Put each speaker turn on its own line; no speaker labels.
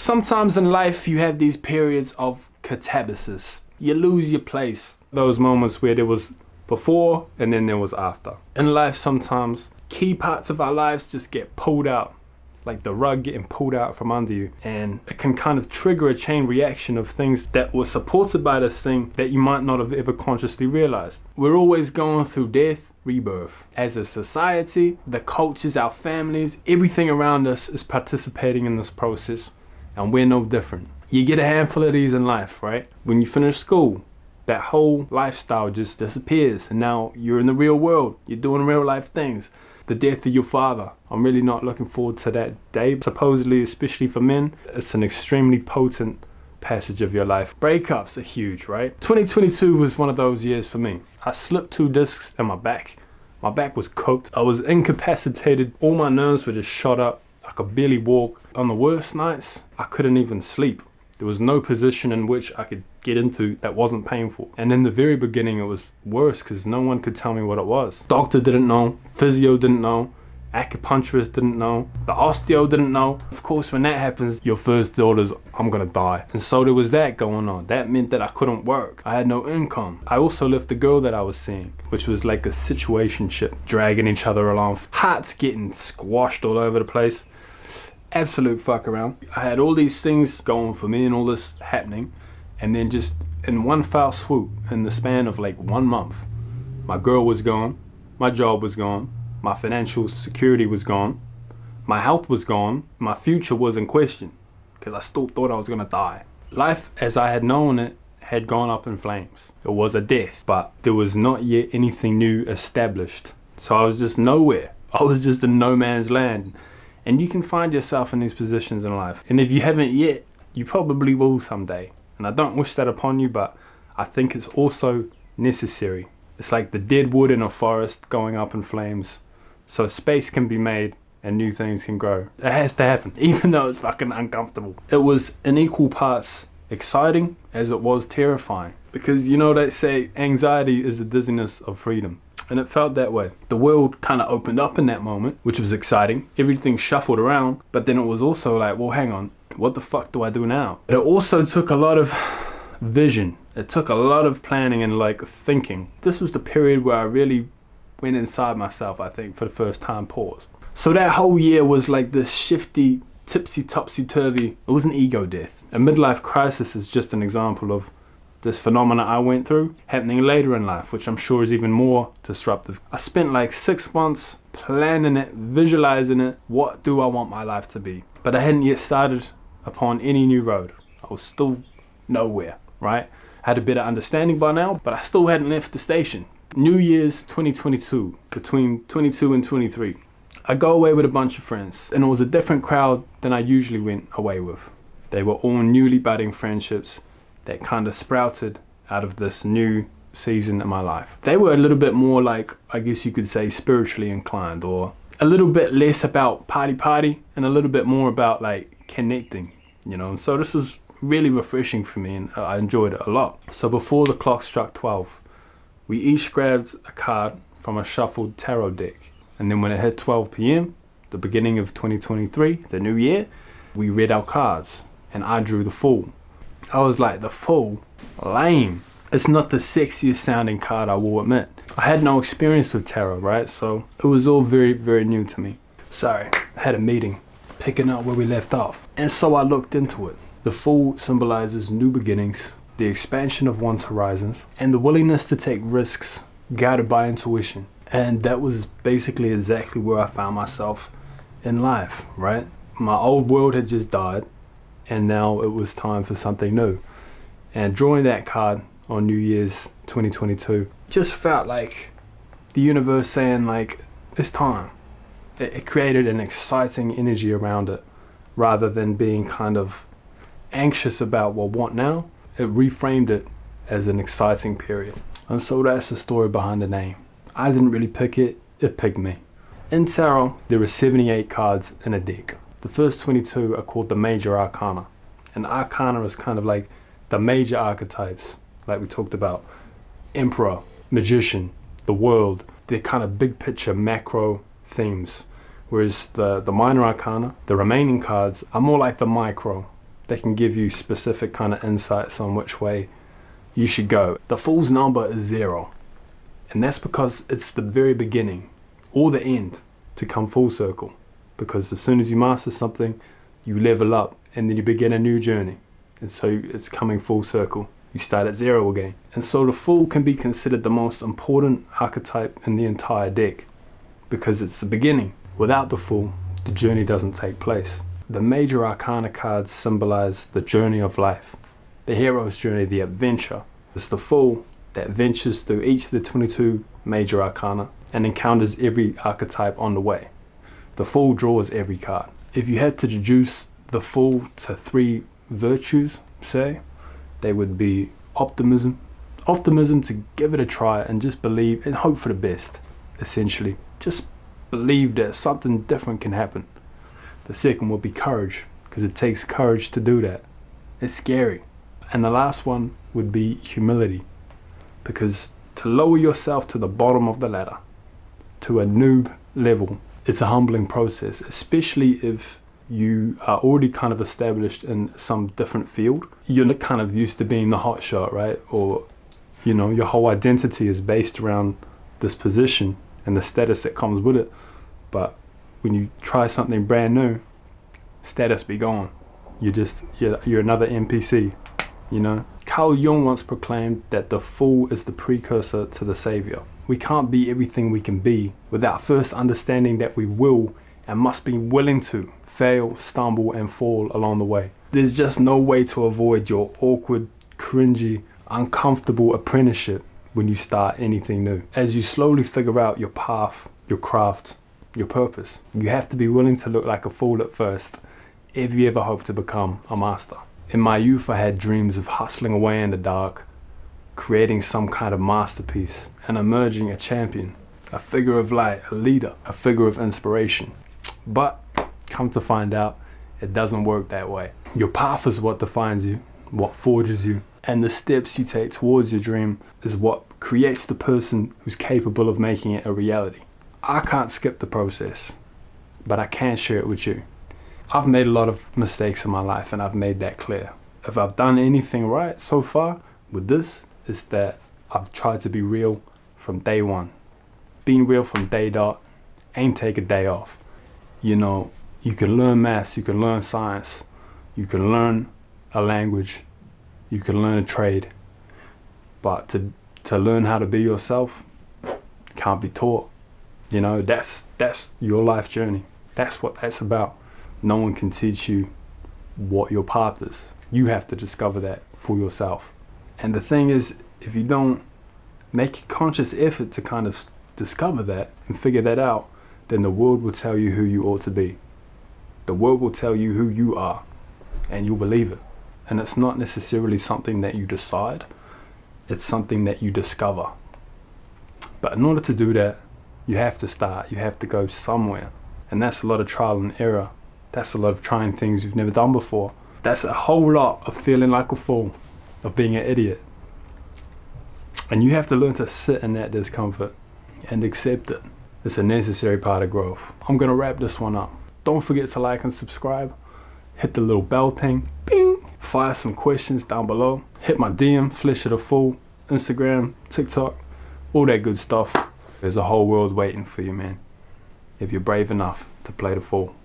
Sometimes in life you have these periods of catabasis. You lose your place. Those moments where there was before and then there was after. In life sometimes key parts of our lives just get pulled out, like the rug getting pulled out from under you, and it can kind of trigger a chain reaction of things that were supported by this thing that you might not have ever consciously realized. We're always going through death, rebirth. As a society, the cultures, our families, everything around us is participating in this process, and we're no different. You get a handful of these in life, right? When you finish school, that whole lifestyle just disappears, and now you're in the real world, you're doing real life things. The death of your father, I'm really not looking forward to that day. Supposedly, especially for men, it's an extremely potent passage of your life. Breakups are huge, right? 2022 was one of those years for me. I slipped 2 discs in my back. My back was cooked. I was incapacitated. All my nerves were just shot up. I could barely walk. On the worst nights, I couldn't even sleep. There was no position in which I could get into that wasn't painful. And in the very beginning, it was worse because no one could tell me what it was. Doctor didn't know, physio didn't know, acupuncturist didn't know, the osteo didn't know. Of course, when that happens, your first thought is, I'm gonna die. And so there was that going on. That meant that I couldn't work. I had no income. I also left the girl that I was seeing, which was like a situationship, dragging each other along. Hearts getting squashed all over the place. Absolute fuck around. I had all these things going for me and all this happening, and then just in one foul swoop, in the span of like 1 month, my girl was gone, my job was gone, my financial security was gone, my health was gone, my future was in question, because I still thought I was gonna die. Life as I had known it had gone up in flames. It was a death, but there was not yet anything new established. So I was just nowhere. I was just in no man's land. And you can find yourself in these positions in life. And if you haven't yet, you probably will someday. And I don't wish that upon you, but I think it's also necessary. It's like the dead wood in a forest going up in flames, so space can be made and new things can grow. It has to happen, even though it's fucking uncomfortable. It was in equal parts exciting as it was terrifying. Because you know they say anxiety is the dizziness of freedom. And it felt that way. The world kind of opened up in that moment, which was exciting. Everything shuffled around, but then it was also like, well, hang on, what the fuck do I do now? But it also took a lot of vision. It took a lot of planning and like thinking. This was the period where I really went inside myself, I think, for the first time, pause. So that whole year was like this shifty, tipsy, topsy-turvy. It was an ego death. A midlife crisis is just an example of this phenomena I went through happening later in life, which I'm sure is even more disruptive. I spent like 6 months planning it, visualizing it. What do I want my life to be? But I hadn't yet started upon any new road. I was still nowhere, right? I had a better understanding by now, but I still hadn't left the station. New Year's 2022, between 22 and 23. I go away with a bunch of friends, and it was a different crowd than I usually went away with. They were all newly budding friendships that kind of sprouted out of this new season in my life. They were a little bit more like, I guess you could say, spiritually inclined, or a little bit less about party and a little bit more about like connecting, you know. And so this was really refreshing for me, and I enjoyed it a lot. So before the clock struck 12, we each grabbed a card from a shuffled tarot deck, and then when it hit 12 p.m, the beginning of 2023, the new year, we read our cards, and I drew the Fool. I was like, the Fool? Lame. It's not the sexiest sounding card, I will admit. I had no experience with tarot, right? So it was all very, very new to me. Sorry, I had a meeting, picking up where we left off. And so I looked into it. The Fool symbolizes new beginnings, the expansion of one's horizons, and the willingness to take risks guided by intuition. And that was basically exactly where I found myself in life, right? My old world had just died, and now it was time for something new. And drawing that card on New Year's 2022 just felt like the universe saying like, it's time. It created an exciting energy around it, rather than being kind of anxious about, well, what now? It reframed it as an exciting period. And so that's the story behind the name. I didn't really pick it, it picked me. In tarot, there are 78 cards in a deck. The first 22 are called the major arcana. And arcana is kind of like the major archetypes, like we talked about. Emperor, magician, the world. They're kind of big picture macro themes. Whereas the minor arcana, the remaining cards, are more like the micro, that can give you specific kind of insights on which way you should go. The Fool's number is 0. And that's because it's the very beginning or the end to come full circle. Because as soon as you master something, you level up and then you begin a new journey. And so it's coming full circle. You start at 0 again. And so the Fool can be considered the most important archetype in the entire deck because it's the beginning. Without the Fool, the journey doesn't take place. The major arcana cards symbolize the journey of life, the hero's journey, the adventure. It's the Fool that ventures through each of the 22 major arcana and encounters every archetype on the way. The Fool draws every card. If you had to reduce the Fool to 3 virtues, say, they would be optimism to give it a try and just believe and hope for the best. Essentially, just believe that something different can happen. The second would be courage, because it takes courage to do that. It's scary. And the last one would be humility, because to lower yourself to the bottom of the ladder, to a noob level, it's a humbling process, especially if you are already kind of established in some different field. You're not kind of used to being the hot shot, right? Or, you know, your whole identity is based around this position and the status that comes with it. But when you try something brand new, status be gone. You're another NPC, you know? Carl Jung once proclaimed that the Fool is the precursor to the savior. We can't be everything we can be without first understanding that we will and must be willing to fail, stumble, and fall along the way. There's just no way to avoid your awkward, cringy, uncomfortable apprenticeship when you start anything new. As you slowly figure out your path, your craft, your purpose, you have to be willing to look like a fool at first if you ever hope to become a master. In my youth, I had dreams of hustling away in the dark, creating some kind of masterpiece and emerging a champion, a figure of light, a leader, a figure of inspiration. But come to find out, it doesn't work that way. Your path is what defines you, what forges you, and the steps you take towards your dream is what creates the person who's capable of making it a reality. I can't skip the process, but I can share it with you. I've made a lot of mistakes in my life and I've made that clear. If I've done anything right so far with this, is that I've tried to be real from day one. Being real from day dot, ain't take a day off. You know, you can learn maths, you can learn science, you can learn a language, you can learn a trade, but to learn how to be yourself can't be taught. You know, that's your life journey. That's what that's about. No one can teach you what your path is. You have to discover that for yourself. And the thing is, if you don't make a conscious effort to kind of discover that and figure that out, then the world will tell you who you ought to be. The world will tell you who you are, and you'll believe it. And it's not necessarily something that you decide, it's something that you discover. But in order to do that, you have to start, you have to go somewhere. And that's a lot of trial and error. That's a lot of trying things you've never done before. That's a whole lot of feeling like a fool, of being an idiot. And you have to learn to sit in that discomfort and accept it. It's a necessary part of growth. I'm gonna wrap this one up. Don't forget to like and subscribe. Hit the little bell thing. Bing! Fire some questions down below. Hit my DM, Flesh of the Fool, Instagram, TikTok, all that good stuff. There's a whole world waiting for you, man, if you're brave enough to play the fool.